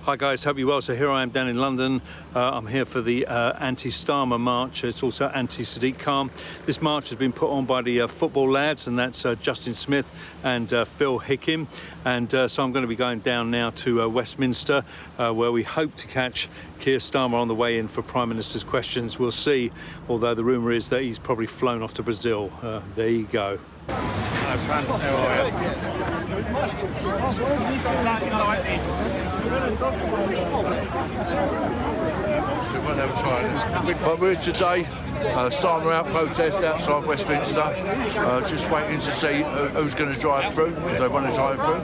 Hi guys, hope you're well. So here I am down in London. I'm here for the anti-Starmer march. It's also anti-Sadiq Khan. This march has been put on by the football lads, and that's Justin Smith and Phil Hickin. And so I'm going to be going down now to Westminster, where we hope to catch Keir Starmer on the way in for Prime Minister's questions. We'll see, although the rumour is that he's probably flown off to Brazil. There you go. But we're today, Starmer Out Protest outside Westminster, just waiting to see who's going to drive through, if they want to drive through.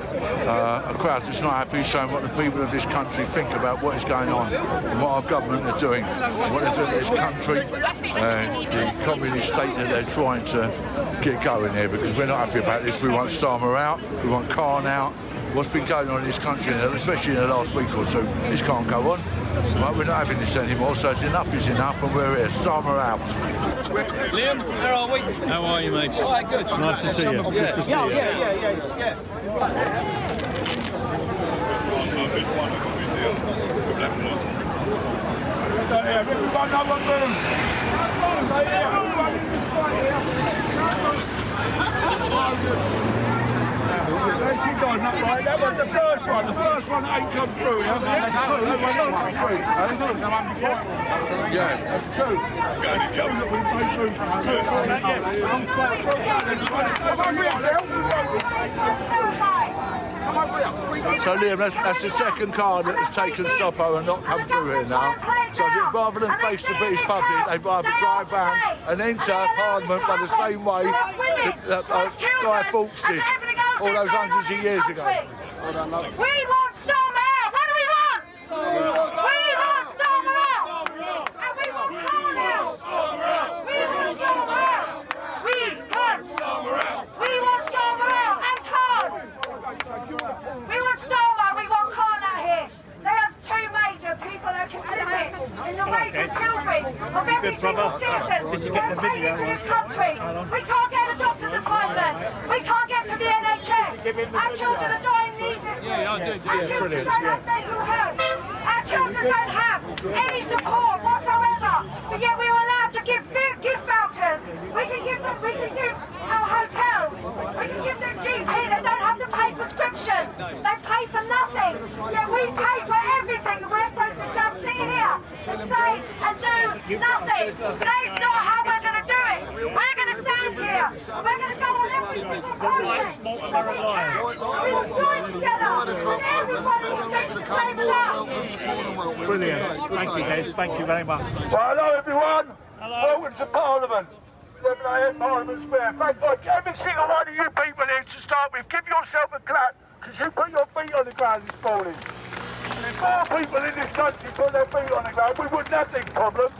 A crowd that's not happy, showing what the people of this country think about what is going on and what our government are doing, what they're doing in this country, the communist state that they're trying to get going here, because we're not happy about this. We want Starmer out, we want Khan out. What's been going on in this country, especially in the last week or two, this can't go on. But we're not having this anymore, so it's enough is enough, and we're here. Starmer out. Liam, where are we? How are you, mate? All right, good. Nice to see you. Good to see you. Yeah. Where's she gone? Not right. That was the first one. The first one that ain't come through. That's two. That one ain't come through. That's two. The one before. Yeah, that's two. So Liam, that's the second car that has taken Stoppo and not come through here now. So rather than face the British public, they'd rather drive round and enter Parliament by the same way that Guy Fawkes did all those hundreds of years ago. We want Starmer out! What do we want? We want Starmer out! And we want Khan out! We want Starmer out! We want Starmer out! We want Starmer out and Khan! We want Starmer, we want Khan out here! There's two major people that are complicit in the rape and pilfering of every single citizen who are paid into this country. We can't get a doctor's appointment. We can't get to the NHS. Our children are dying needlessly. Our children don't have mental health. Our children don't have any support whatsoever. But yet we are allowed to give vouchers. We can give our hotels. We can give them GP. They don't have to pay prescriptions. They pay for nothing. Yet we pay for everything. And we're supposed to just sit here and say and do nothing. That is not how we're going to do it. We're going to stand here. We're going to go on every single protest. We will join together. And everybody will take the same as us. Brilliant. Thank you, guys. Thank you very much. Well, hello, everyone. Welcome to Parliament. 11 a.m. Parliament Square. Thank God. Every single one of you people here to start with, give yourself a clap because you put your feet on the ground this morning. If more people in this country put their feet on the ground, we wouldn't have these problems.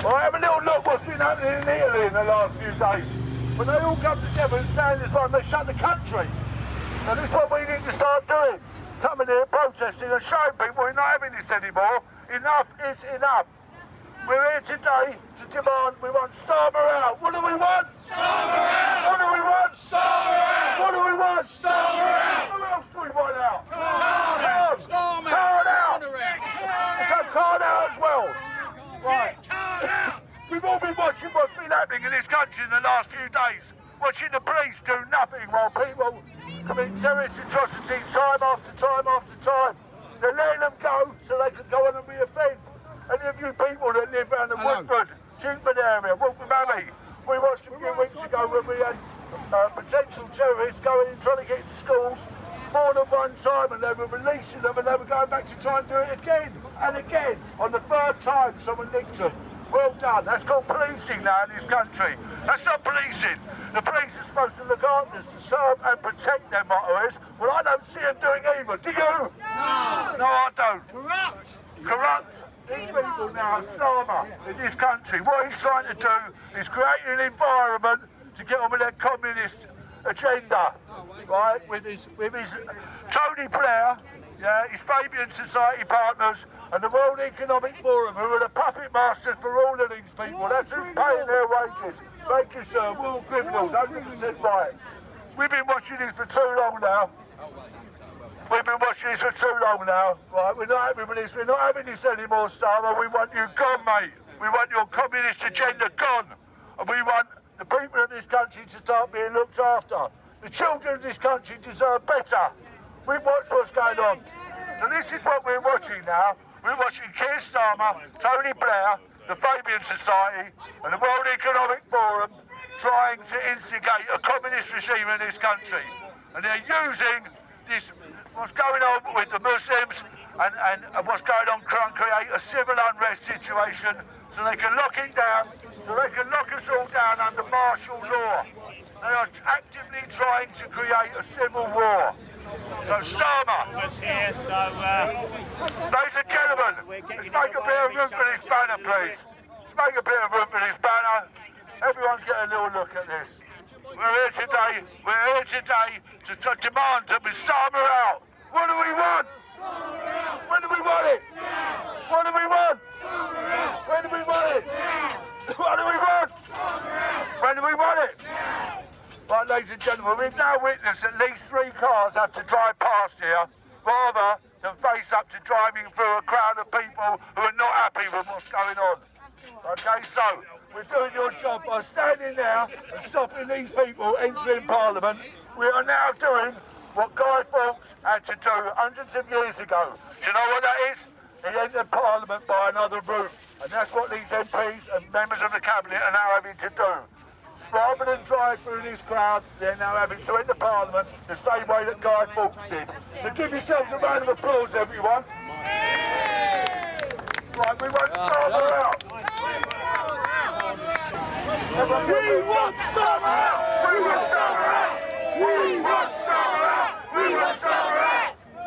Well, have a little look what's been happening in Italy in the last few days. When they all come together and stand as one, they shut the country. And this is what we need to start doing. Coming here, protesting and showing people we're not having this anymore. Enough is enough. We're here today to demand we want Starmer out. What do we want? Starmer out! What do we want? Starmer out! What do we want? Starmer out! Who else do we want out? Khan out! Starmer out! Let's have Khan out as well. Right. We've all been watching what's been happening in this country in the last few days. Watching the police do nothing while people commit terrorist atrocities time after time after time. They're letting them go so they can go on and re-offend. Any of you people that live around the Woodford, Chingford area, Waltham Abbey, we watched a few weeks ago when we had potential terrorists going in trying to get into schools more than one time, and they were releasing them and they were going back to try and do it again and again. On the third time someone nicked them. Well done. That's called policing now in this country. That's not policing. The police are supposed to look after us, to serve and protect their motto is. Well, I don't see them doing either. Do you? No, I don't. Corrupt. These people now, Starmer, in this country, what he's trying to do is create an environment to get on with their communist agenda, right? With his Tony Blair, yeah, his Fabian Society partners, and the World Economic Forum, who are the puppet masters for all of these people. That's who's paying their wages. Thank you, sir. We're all criminals, 100% right. We've been watching this for too long now. We've been watching this for too long now. Right, we're not happy with this. We're not having this anymore, Starmer. We want you gone, mate. We want your communist agenda gone. And we want the people of this country to start being looked after. The children of this country deserve better. We've watched what's going on. So this is what we're watching now. We're watching Keir Starmer, Tony Blair, the Fabian Society and the World Economic Forum trying to instigate a communist regime in this country. And they're using this, what's going on with the Muslims and what's going on to create a civil unrest situation so they can lock it down, so they can lock us all down under martial law. They are actively trying to create a civil war. So Starmer, ladies and gentlemen, let's make a bit of room for this banner, please. Let's make a bit of room for this banner. Everyone get a little look at this. We're here today to demand that we Starmer out. What do we want? When do we want it? What do we want? When do we want it? What do we want? When do we want it? Right, ladies and gentlemen, we've now witnessed at least 3 cars have to drive past here rather than face up to driving through a crowd of people who are not happy with what's going on. Okay, so we're doing your job by standing there and stopping these people entering Parliament. We are now doing what Guy Fawkes had to do hundreds of years ago. Do you know what that is? He entered Parliament by another route. And that's what these MPs and members of the Cabinet are now having to do. Rather than drive through this crowd, they're now having to enter Parliament the same way that Guy Fawkes did. So give yourselves a round of applause, everyone. Right, we want Starmer out. We want Starmer out. We want Starmer out. We want Starmer out. We want Starmer out.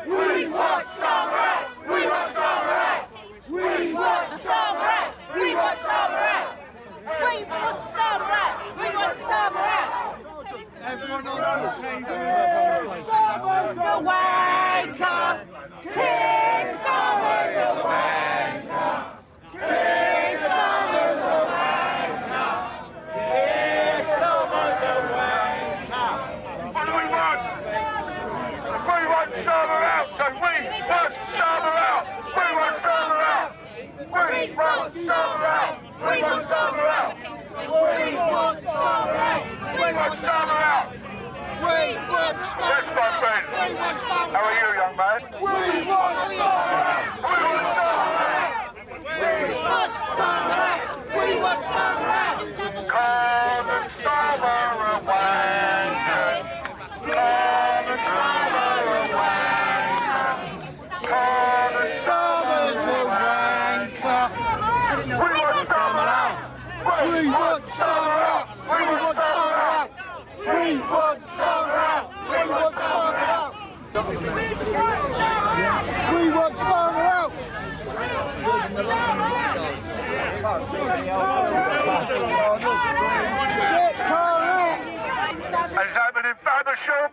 We want Starmer out. We want Starmer out. We want Starmer out. We want Starmer out. We want Starmer out. We want Starmer out. Everyone on the plane. Starmer's the wanker. Keir Starmer's the wanker. Keir Starmer's the wanker. Keir Starmer's the wanker. What do we want? We want Starmer out. So we want Starmer out. We want Starmer out. We want Starmer out. We want Starmer out. We want Starmer out. We want Starmer out. We want Starmer Yes, my friend. We want Starmer How are you, young man? We want Starmer out. We want Starmer out. We want Starmer out. We want Starmer out. Come and Starmer a wanker. Come and Starmer a wanker. Come and Starmer's a wanker. We want Starmer out. We want Starmer out. We want Starmer out. We want Starmer out. We want Starmer out. We want Starmer out. And it's happened in Faversham,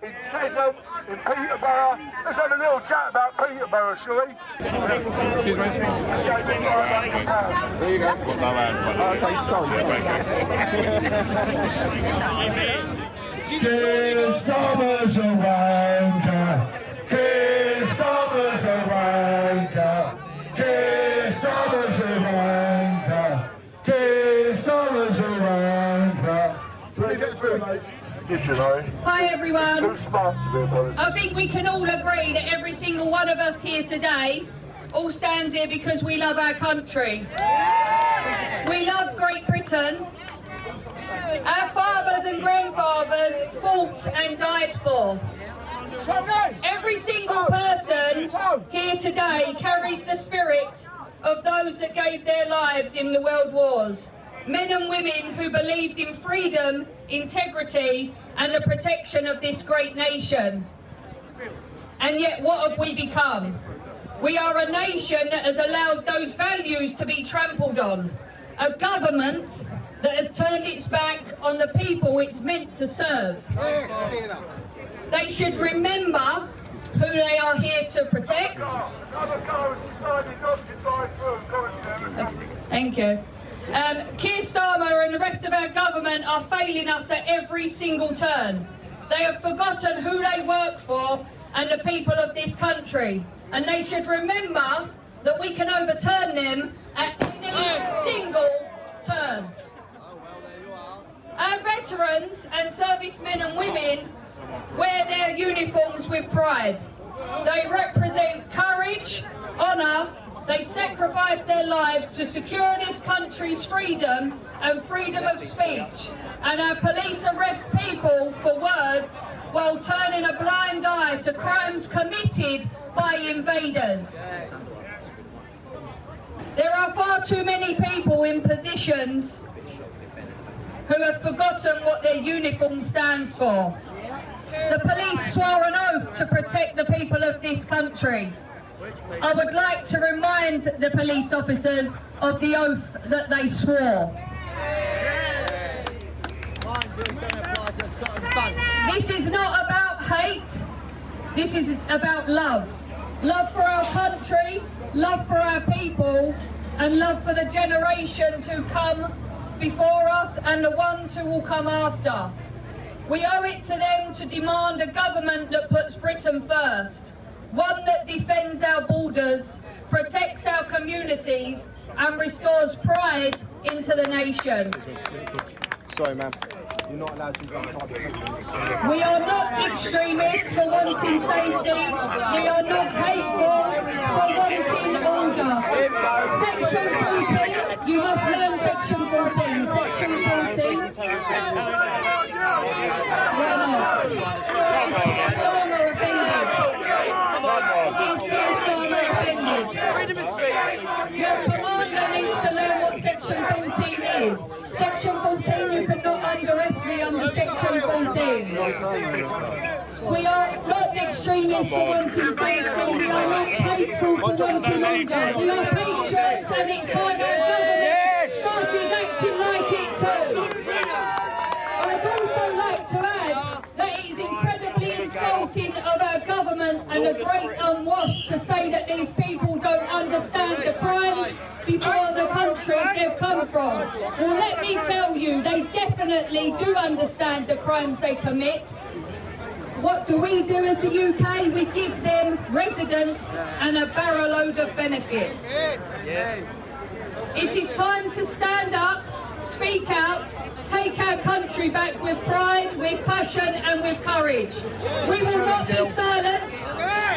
in Chesham, in Peterborough. Let's have a little chat about Peterborough, shall we? Excuse me. There you go. Okay, sorry. Keir Starmer's a wanker. Keir Starmer's a wanker. Keir Starmer's a wanker. Keir Starmer's a wanker. Do you get through, mate? Yes, you know. Hi everyone. Too smart to be a politician. I think we can all agree that every single one of us here today all stands here because we love our country. We love Great Britain. Our fathers and grandfathers fought and died for. Every single person here today carries the spirit of those that gave their lives in the world wars. Men and women who believed in freedom, integrity and the protection of this great nation. And yet what have we become? We are a nation that has allowed those values to be trampled on. A government that has turned its back on the people it's meant to serve. They should remember who they are here to protect. Thank you. Keir Starmer and the rest of our government are failing us at every single turn. They have forgotten who they work for and the people of this country. And they should remember that we can overturn them at any single turn. Our veterans and servicemen and women wear their uniforms with pride. They represent courage, honour. They sacrifice their lives to secure this country's freedom and freedom of speech. And our police arrest people for words while turning a blind eye to crimes committed by invaders. There are far too many people in positions who have forgotten what their uniform stands for. The police swore an oath to protect the people of this country. I would like to remind the police officers of the oath that they swore. This is not about hate, this is about love. Love for our country, love for our people, and love for the generations who come before us and the ones who will come after. We owe it to them to demand a government that puts Britain first, one that defends our borders, protects our communities, and restores pride into the nation. Sorry, ma'am. You're not allowed to use that type of picture. We are not extremists for wanting safety. We are not hateful for wanting order. Section 14, you must learn Section 14. Section 14. Why not? Is Keir Starmer offended? Is Keir Starmer offended? Your commander needs to learn what Section 14 is. Section 14, you cannot under-arrest me under Section 14. We are not extremists for wanting safety, we are not hateful for wanting order. We are patriots, and it's time our government started acting like it too. I'd also like to add that it is incredibly insulting of our government and a great unwashed to say that these people don't understand the crimes before the countries they've come from. Well, let me tell you, they definitely do understand the crimes they commit. What do we do as the UK? We give them residence and a barrel load of benefits. It is time to stand up, speak out, take our country back with pride, with passion and with courage. We will not be silenced,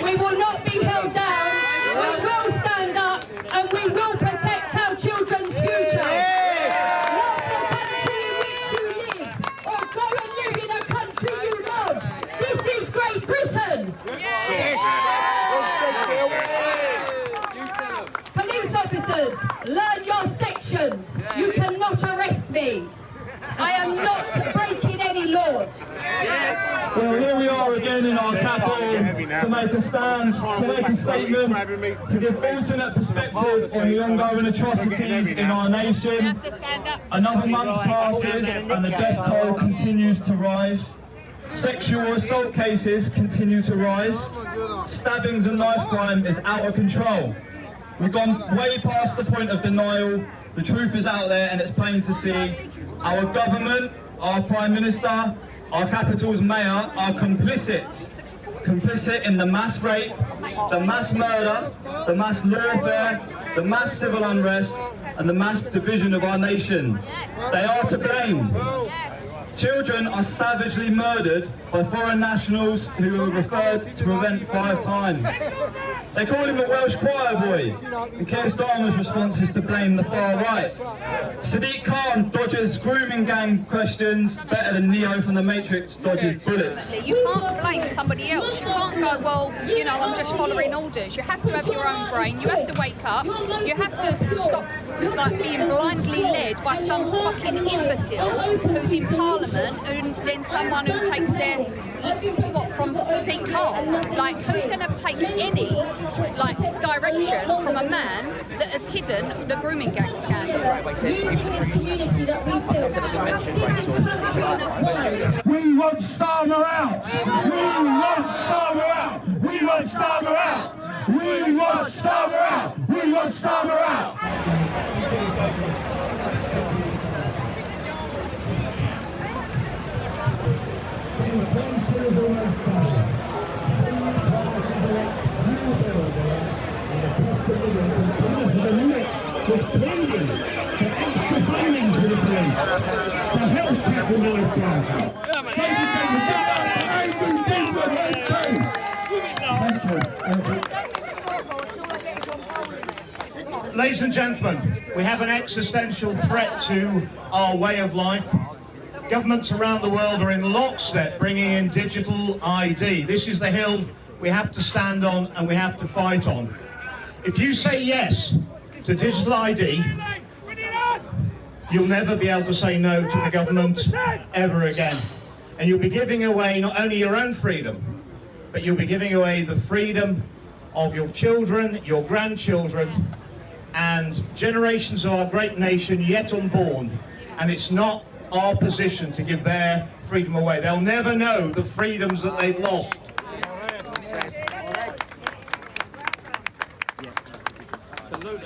we will not be held down, we will stand up and we will protect our children's future. Love the country in which you live, or go and live in a country you love. This is Great Britain. Police officers, learn your sections. You cannot arrest me. I am not breaking any laws. Well, here we are again in our capital to make a stand, to make a statement, to give alternate perspective on the ongoing atrocities in our nation. Another month passes and the death toll continues to rise. Sexual assault cases continue to rise. Stabbings and knife crime is out of control. We've gone way past the point of denial. The truth is out there and it's plain to see. Our government, our Prime Minister, our capital's mayor are complicit in the mass rape, the mass murder, the mass lawfare, the mass civil unrest and the mass division of our nation. They are to blame. Children are savagely murdered by foreign nationals who are referred to prevent 5 times. They call him a Welsh choir boy, and Keir Starmer's response is to blame the far right. Sadiq Khan dodges grooming gang questions better than Neo from the Matrix dodges bullets. You can't blame somebody else. You can't go, well, you know, I'm just following orders. You have to have your own brain. You have to wake up. You have to stop like being blindly led by some fucking imbecile who's in Parliament and then someone who takes their spot from Sadiq Khan. Like, who's going to take any like direction from a man that has hidden the grooming gang scandal? We want Starmer out! We want Starmer out! We want Starmer out! We want Starmer out! We want Starmer out! was pleading for extra funding for the police to help tackle knife crime. Ladies and gentlemen, we have an existential threat to our way of life. Governments around the world are in lockstep bringing in digital ID. This is the hill we have to stand on and we have to fight on. If you say yes to digital ID, you'll never be able to say no to the government ever again. And you'll be giving away not only your own freedom, but you'll be giving away the freedom of your children, your grandchildren, and generations of our great nation yet unborn. And it's not our position to give their freedom away. They'll never know the freedoms that they've lost.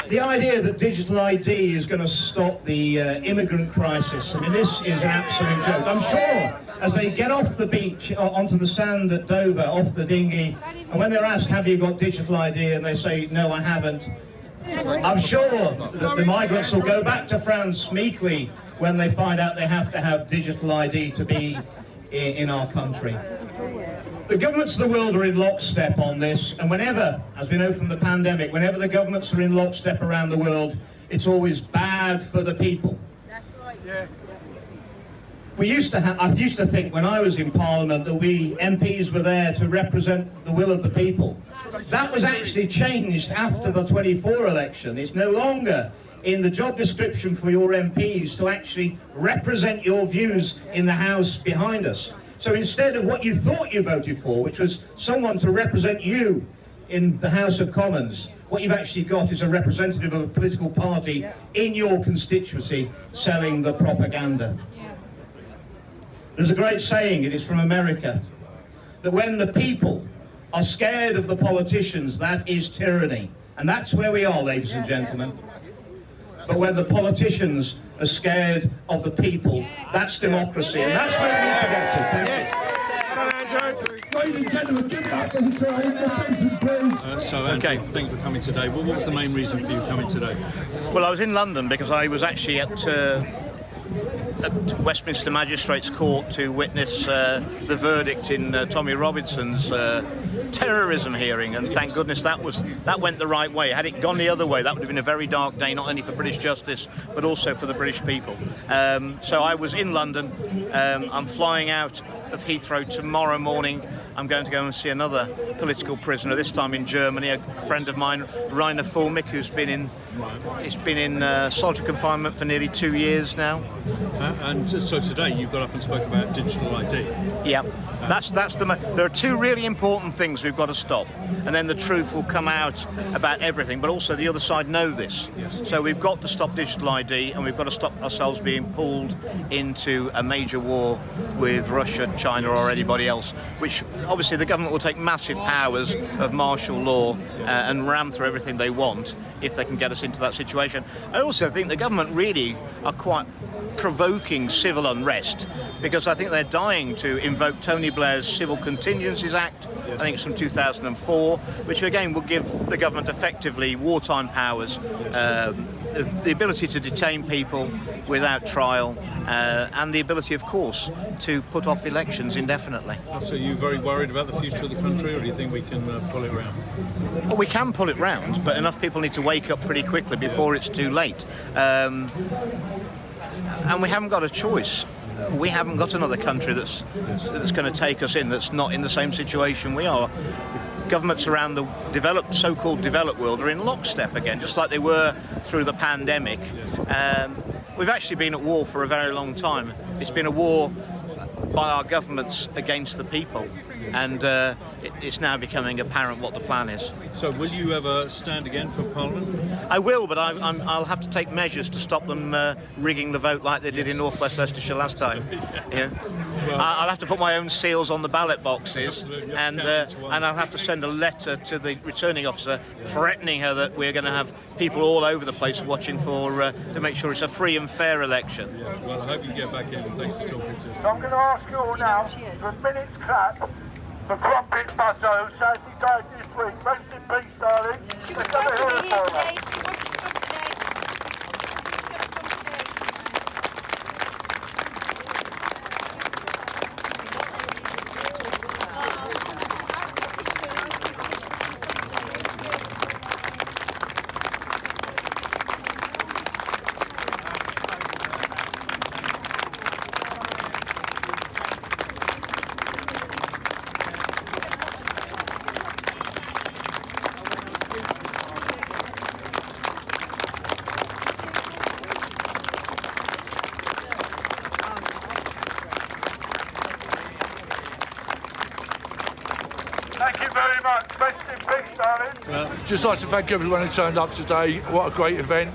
The idea that digital ID is going to stop the immigrant crisis, I mean, this is an absolute joke. I'm sure as they get off the beach onto the sand at Dover, off the dinghy, and when they're asked, have you got digital ID, and they say, no, I haven't, I'm sure that the migrants will go back to France meekly when they find out they have to have digital ID to be in our country. The governments of the world are in lockstep on this, and whenever, as we know from the pandemic, whenever the governments are in lockstep around the world, it's always bad for the people. That's right. Yeah. I used to think when I was in Parliament that we MPs were there to represent the will of the people. That was actually changed after the 24 election. It's no longer in the job description for your MPs to actually represent your views in the House behind us. So instead of what you thought you voted for, which was someone to represent you in the House of Commons, what you've actually got is a representative of a political party in your constituency selling the propaganda. There's a great saying, it is from America, that when the people are scared of the politicians, that is tyranny. And that's where we are, ladies and gentlemen. But when the politicians are scared of the people, that's democracy. And that's where we need to get to. Thank you. Ladies and gentlemen, give it up for the intercession, please. So, Andrew, thanks for coming today. Well, what was the main reason for you coming today? Well, I was in London because I was actually at Westminster Magistrates Court to witness the verdict in Tommy Robinson's terrorism hearing, and thank goodness that went the right way. Had it gone the other way, that would have been a very dark day, not only for British justice but also for the British people. So I was in London. I'm flying out of Heathrow tomorrow morning. I'm going to go and see another political prisoner, this time in Germany, a friend of mine, Rainer Fulmich, who's been in solitary confinement for nearly 2 years now. And so today you got up and spoke about digital ID. Yeah, there are two really important things we've got to stop, and then the truth will come out about everything, but also the other side know this. Yes. So we've got to stop digital ID, and we've got to stop ourselves being pulled into a major war with Russia, China or anybody else, which obviously the government will take massive powers of martial law and ram through everything they want if they can get us into that situation. I also think the government really are quite provoking civil unrest, because I think they're dying to invoke Tony Blair's Civil Contingencies Act, I think it's from 2004, which again will give the government effectively wartime powers, the ability to detain people without trial, and the ability, of course, to put off elections indefinitely. So are you very worried about the future of the country, or do you think we can pull it round? Well, we can pull it round, but enough people need to wake up pretty quickly before it's too late. And we haven't got a choice. We haven't got another country that's going to take us in that's not in the same situation we are. Governments around the so-called developed world are in lockstep again, just like they were through the pandemic. We've actually been at war for a very long time. It's been a war by our governments against the people, and it's now becoming apparent what the plan is. So will you ever stand again for Parliament? I will, but I'll have to take measures to stop them rigging the vote like they did in North West Leicestershire last time. Yeah. Well, I'll have to put my own seals on the ballot boxes, and I'll have to send a letter to the returning officer threatening her that we're going to have people all over the place watching to make sure it's a free and fair election. Yeah. Well, I hope you get back in, and thanks for talking to us. So I'm going to ask you all now for a minute's clap for Crumpet Buzzo, who sadly died this week. Rest in peace, darling. She was Let's have a supposed to hell be of a here photo. today. She was supposed to be today. Thanks, darling. Just like to thank everyone who turned up today. What a great event.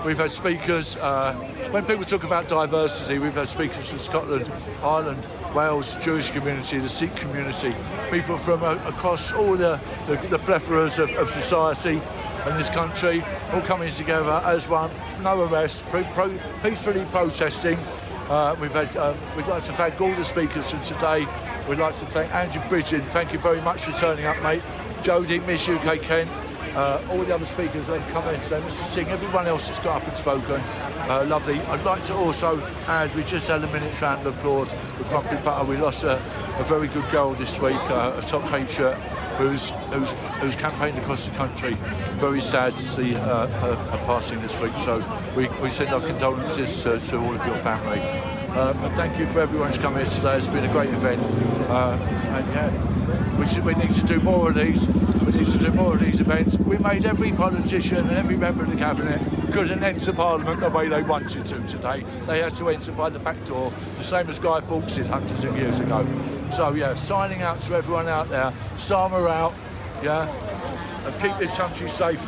We've had speakers. When people talk about diversity, we've had speakers from Scotland, Ireland, Wales, the Jewish community, the Sikh community, people from across all the plephoras of society in this country, all coming together as one, no arrests, peacefully protesting. We'd like to thank all the speakers from today. We'd like to thank Andrew Bridgen. Thank you very much for turning up, mate. Jodie, Miss UK Kent, all the other speakers that have come in today, Mr. Singh, everyone else that's got up and spoken. Lovely. I'd like to also add, we just had a minute's round of applause with Crumpet Butter. We lost a very good girl this week, a top patriot who's campaigned across the country. Very sad to see her passing this week. So we send our condolences to all of your family. And thank you for everyone who's come here today. It's been a great event. And yeah, we need to do more of these. We need to do more of these events. We made every politician and every member of the cabinet couldn't enter Parliament the way they wanted to today. They had to enter by the back door, the same as Guy Fawkes did hundreds of years ago. So yeah, signing out to everyone out there. Starmer out, yeah, and keep this country safe.